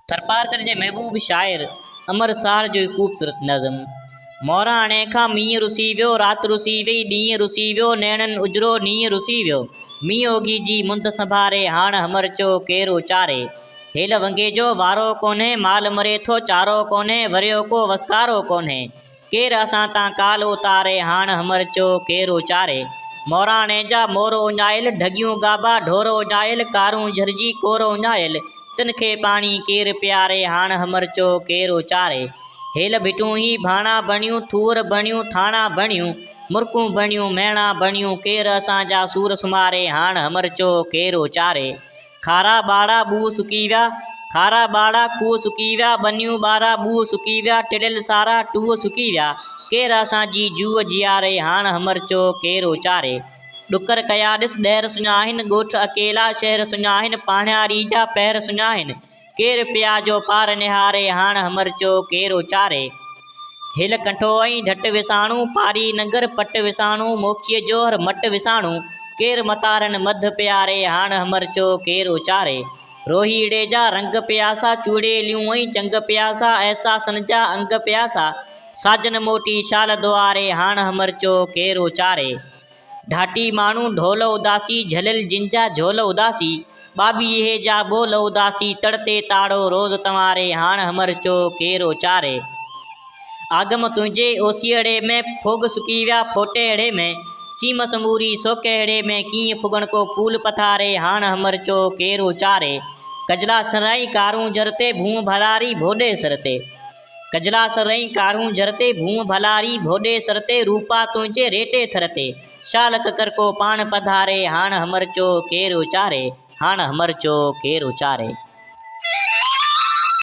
थरपारकर जे महबूब शाइर अमर सार जो खूबसूरत नज़म। मोराणे खां मींहुं रुसी वियो, राति रुसी वई, ॾींहुं रुसी वियो, नैणनि उजरो नींहुं रुसी वियो। मींहुं ओघिजी मुंद संभारे, हाण हमर चो केरो चारे। हेल वंगे जो वारो कोन्हे, माल मरे थो चारो कोन्हे, वरियो को वसकारो कोन्हे। केर असां तां काल उतारे, हाण हमर चो केरो चारे। मोराणे जा मोर उञायल, ढगियूं गाबा ढोर उञायल, कारूं झरजी कोर उञायल। तिनखे पाणी केर प्यारे, हाण हमर चो केरो चारे। हेल भिटूं ही भाणा बणियूं, थूर बणियूं, थाणा बणियूं, मुर्कूं बणियूं, मैणा बणियूं। केर असांजा सूर सुमारे, हाण हमर चो केरो चारे। खारा बाड़ा बू सुकी विया, खारा बाड़ा खूह सुकी विया, बनियूं ॿारा बूह सुकी विया, टिड़ियल सारा टूह सुकी विया। केर असांजी जूअ जियारे, हाण हमर चो केरो चारे। डुकर कया ॾिस ॾहर सुञाहिन, ॻोठ अकेला शहर सुञाहिन, पाणियारी जा पैर सुञाहिन। केर पिया जो पार निहारे, हाण हमर चो केरो चारे। हिल कंठो ऐं ढट विसाणू, पारी नगर पट विसाणू, मोखीअ जोहर मट विसाणू। केर मतारन मध प्यारे, हाण हमर चो केरो चारे। रोहीड़े जा रंग प्यासा, चूड़ेलियूं ऐं चंग प्यासा, ऐसा सन जा अंग प्यासा। साजन मोटी शाल दुआरे, हाण हमर चो केरो चारे। ढाटी माण्हू ढोल उदासी, झलियल जिंजा झोल उदासी। बाबीअ जा बोल उदासी, तड़ते ताड़ो रोज़ तंवारे, हाण हमर चो केरो चारे। आगम तुंहिंजे ओसीअड़े में, फोग सुकी विया फोटेड़े में। सीम समूरी सोकेड़े में, कीअं फुगण को फूल पथारे, हाण हमर चो केरो चारे। कजला सरई कारूं जरते, भूं भलारी भोॾे सरते। कजला सरई कारूं जरते, भूं भलारी भोॾे सरते। रूपा तुंहिंजे रेटे थरते, शाल ककर को पाण पधारे, हाण हमर चो केरो चारे। हाण हमर चो केरो चारे।